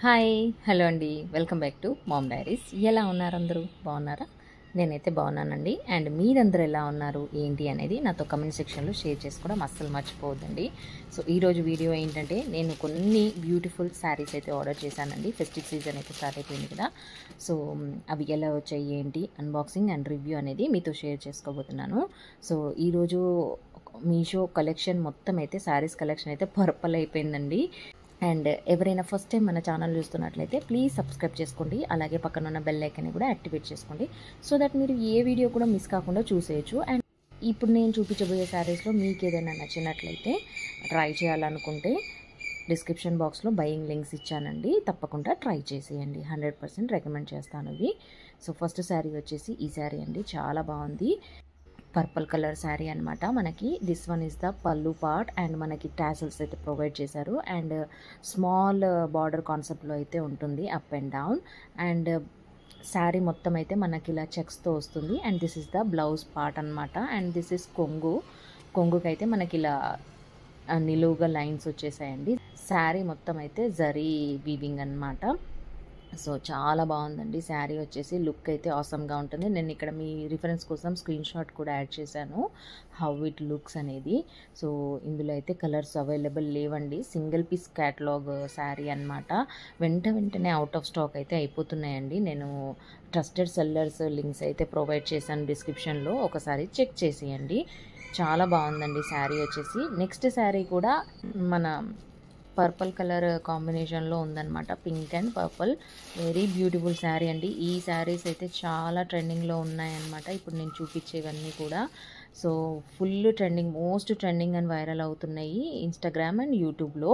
Hi hello అండి, welcome back to mom diaries. ఎలా ఉన్నారు అందరూ? బాగున్నారా? నేనైతే బాగున్నానండి. అండ్ మీరందరూ ఎలా ఉన్నారు ఏంటి అనేది నాతో కమెంట్ సెక్షన్లో షేర్ చేసుకోవడం అస్సలు మర్చిపోవద్దండి. సో ఈరోజు వీడియో ఏంటంటే, నేను కొన్ని బ్యూటిఫుల్ శారీస్ అయితే ఆర్డర్ చేశానండి. ఫెస్టివ్ సీజన్ అయితే స్టార్ట్ అయిపోయింది కదా. సో అవి ఎలా వచ్చాయి ఏంటి అన్బాక్సింగ్ అండ్ రివ్యూ అనేది మీతో షేర్ చేసుకోబోతున్నాను. సో ఈరోజు మీషో కలెక్షన్ మొత్తం అయితే శారీస్ కలెక్షన్ అయితే పర్పల్ అయిపోయిందండి. అండ్ ఎవరైనా ఫస్ట్ టైం మన ఛానల్ చూస్తున్నట్లయితే ప్లీజ్ సబ్స్క్రైబ్ చేసుకోండి. అలాగే పక్కన ఉన్న బెల్ ఐకాన్ని కూడా యాక్టివేట్ చేసుకోండి, సో దట్ మీరు ఏ వీడియో కూడా మిస్ కాకుండా చూసేయచ్చు. అండ్ ఇప్పుడు నేను చూపించబోయే శారీస్లో మీకు ఏదైనా నచ్చినట్లయితే, ట్రై చేయాలనుకుంటే డిస్క్రిప్షన్ బాక్స్లో బయింగ్ లింక్స్ ఇచ్చానండి, తప్పకుండా ట్రై చేసేయండి. 100% రికమెండ్ చేస్తాను ఇవి. సో ఫస్ట్ శారీ వచ్చేసి ఈ శారీ అండి, చాలా బాగుంది. పర్పుల్ కలర్ శారీ అనమాట. మనకి దిస్ వన్ ఇస్ ద పల్లు పార్ట్ అండ్ మనకి టాసల్స్ అయితే ప్రొవైడ్ చేశారు. అండ్ స్మాల్ బార్డర్ కాన్సెప్ట్లో అయితే ఉంటుంది, up and down. And sari మొత్తం అయితే మనకి ఇలా చెక్స్తో వస్తుంది. And this is the blouse part అనమాట. అండ్ దిస్ ఇస్ కొంగుకి అయితే మనకి ఇలా నిలువుగా లైన్స్ వచ్చేసాయండి. శారీ మొత్తం అయితే జరీ వీవింగ్ అనమాట. సో చాలా బాగుందండి శారీ వచ్చేసి. లుక్ అయితే ఆసమ్గా ఉంటుంది. నేను ఇక్కడ మీ రిఫరెన్స్ కోసం స్క్రీన్ షాట్ కూడా యాడ్ చేశాను, హౌ ఇట్ లుక్స్ అనేది. సో ఇందులో అయితే కలర్స్ అవైలబుల్ లేవండి. సింగిల్ పీస్ క్యాటలాగ్ శారీ అనమాట. వెంటనే అవుట్ ఆఫ్ స్టాక్ అయితే అయిపోతున్నాయండి. నేను ట్రస్టెడ్ సెల్లర్స్ లింక్స్ అయితే ప్రొవైడ్ చేశాను డిస్క్రిప్షన్లో, ఒకసారి చెక్ చేసేయండి. చాలా బాగుందండి శారీ వచ్చేసి. నెక్స్ట్ శారీ కూడా మన పర్పుల్ కలర్ కాంబినేషన్లో ఉందన్నమాట, pink and purple. Very beautiful sari అండి. ఈ శారీస్ అయితే చాలా ట్రెండింగ్లో ఉన్నాయన్నమాట ఇప్పుడు నేను చూపించేవన్నీ కూడా. So full trending, most trending and viral అవుతున్నాయి ఇన్స్టాగ్రామ్ అండ్ యూట్యూబ్లో.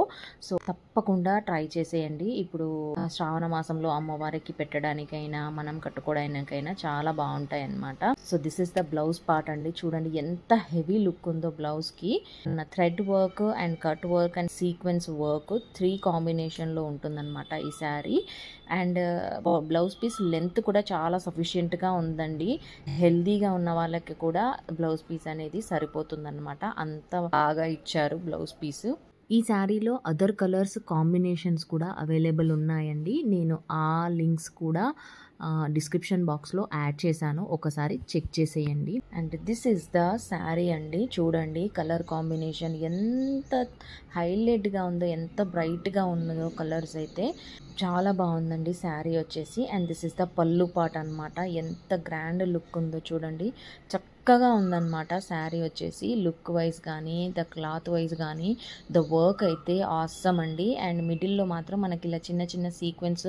సో తప్పకుండా ట్రై చేసేయండి. ఇప్పుడు శ్రావణ మాసంలో అమ్మవారికి పెట్టడానికైనా మనం కట్టుకోవడానికైనా చాలా బాగుంటాయి అన్నమాట. So this is the blouse part అండి. చూడండి ఎంత హెవీ లుక్ ఉందో బ్లౌజ్కి. Thread work and cut work and sequence work 3 కాంబినేషన్లో ఉంటుందన్నమాట ఈ sari. And blouse piece length కూడా చాలా సఫిషియెంట్గా ఉందండి. హెల్దీగా ఉన్న వాళ్ళకి కూడా బ్లౌజ్ పీస్ అనేది సరిపోతుందన్నమాట, అంత బాగా ఇచ్చారు బ్లౌజ్ పీస్. ఈ శారీలో అదర్ కలర్స్ కాంబినేషన్స్ కూడా అవైలబుల్ ఉన్నాయండి. నేను ఆ లింక్స్ కూడా డిస్క్రిప్షన్ బాక్స్లో యాడ్ చేశాను, ఒకసారి చెక్ చేసేయండి. And this is the sari అండి. చూడండి కలర్ కాంబినేషన్ ఎంత హైలైట్గా ఉందో, ఎంత బ్రైట్గా ఉన్నదో కలర్స్ అయితే. చాలా బాగుందండి శారీ వచ్చేసి. అండ్ దిస్ ఇస్ ద పల్లు పార్ట్ అనమాట. ఎంత గ్రాండ్ లుక్ ఉందో చూడండి, చక్కగా ఉందన్నమాట శారీ వచ్చేసి. లుక్ వైజ్ కానీ, ద క్లాత్ వైజ్ కానీ, ద వర్క్ అయితే ఆసమ్ అండి. అండ్ మిడిల్లో మాత్రం మనకి ఇలా చిన్న చిన్న సీక్వెన్స్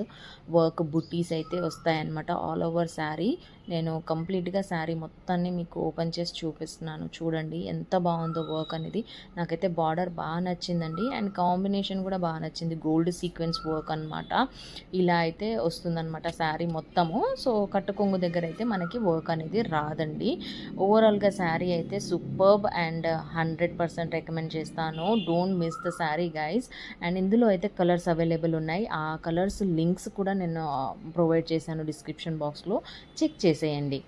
వర్క్ బుట్టీస్ అయితే వస్తాయన్నమాట ఆల్ ఓవర్ శారీ. నేను కంప్లీట్గా శారీ మొత్తాన్ని మీకు ఓపెన్ చేసి చూపిస్తున్నాను. చూడండి ఎంత బాగుందో వర్క్ అనేది. నాకైతే బార్డర్ బాగా నచ్చిందండి. అండ్ కాంబినేషన్ కూడా బాగా నచ్చింది, గోల్డ్ సీక్వెన్స్ వర్క్ అనమాట. ఇలా అయితే వస్తుందన్నమాట శారీ మొత్తము. సో కట్టుకొంగు దగ్గర అయితే మనకి వర్క్ అనేది రాదండి. ఓవరాల్గా శారీ అయితే సూపర్బ్ అండ్ 100% రికమెండ్ చేస్తాను. Don't miss the sari guys. And ఇందులో అయితే కలర్స్ అవైలబుల్ ఉన్నాయి. ఆ కలర్స్ లింక్స్ కూడా నేను ప్రొవైడ్ చేశాను డిస్క్రిప్షన్ బాక్స్లో, చెక్ చేసేయండి.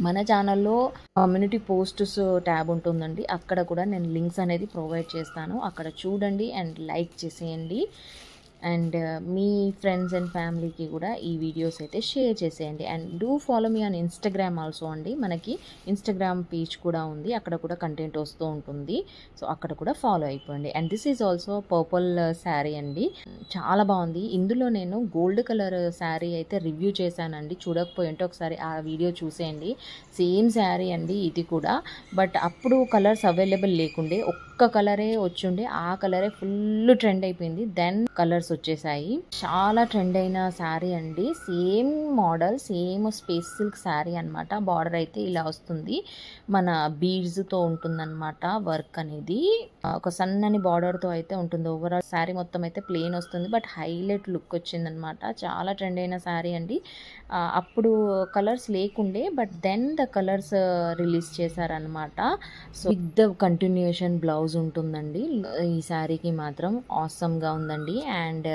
మన ఛానల్లో కమ్యూనిటీ పోస్ట్స్ ట్యాబ్ ఉంటుందండి, అక్కడ కూడా నేను లింక్స్ అనేది ప్రొవైడ్ చేస్తాను, అక్కడ చూడండి అండ్ లైక్ చేసేయండి. అండ్ మీ ఫ్రెండ్స్ అండ్ ఫ్యామిలీకి కూడా ఈ వీడియోస్ అయితే షేర్ చేసేయండి. And do follow me on Instagram also అండి. మనకి ఇన్స్టాగ్రామ్ పేజ్ కూడా ఉంది, అక్కడ కూడా కంటెంట్ వస్తూ ఉంటుంది, సో అక్కడ కూడా ఫాలో అయిపోండి. And this is also purple sari అండి, చాలా బాగుంది. ఇందులో నేను గోల్డ్ కలర్ శారీ అయితే రివ్యూ చేశానండి, చూడకపోయింటే ఒకసారి ఆ వీడియో చూసేయండి. సేమ్ శారీ అండి ఇది కూడా, బట్ అప్పుడు కలర్స్ అవైలబుల్ లేకుండే, ఒక్క కలరే వచ్చుండే, ఆ కలరే ఫుల్ ట్రెండ్ అయిపోయింది. దెన్ కలర్స్ వచ్చేసాయి. చాలా ట్రెండ్ అయిన శారీ అండి. Same model, same space silk sari అనమాట. బార్డర్ అయితే ఇలా వస్తుంది, మన బీడ్స్తో ఉంటుందన్నమాట వర్క్ అనేది. ఒక సన్నని బార్డర్తో అయితే ఉంటుంది. ఓవరాల్ శారీ మొత్తం అయితే ప్లెయిన్ వస్తుంది, బట్ హైలైట్ లుక్ వచ్చిందనమాట. చాలా ట్రెండ్ అయిన శారీ అండి. అప్పుడు కలర్స్ లేకుండే, but then the colours release చేశారనమాట. So with the continuation blouse blouse ఉంటుందండి. ఈ శారీకి మాత్రం ఆసమ్గా ఉందండి. అండ్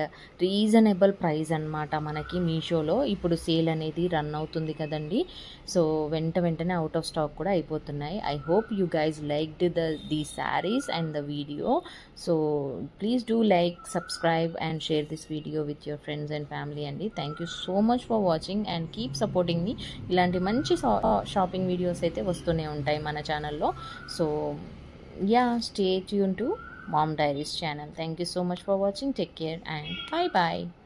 రీజనబుల్ ప్రైస్ అనమాట. మనకి మీషోలో ఇప్పుడు సేల్ అనేది రన్ అవుతుంది కదండి. సో వెంటనే అవుట్ ఆఫ్ స్టాక్ కూడా అయిపోతున్నాయి. I hope you guys liked the saris and the video. So please do like, subscribe and share this video with your friends and family అండి. Thank you so much for watching and keep supporting మీ. ఇలాంటి మంచి shopping videos అయితే వస్తూనే ఉంటాయి మన ఛానల్లో. So yeah, stay tuned to Mom Diaries channel. Thank you so much for watching. Take care and bye bye.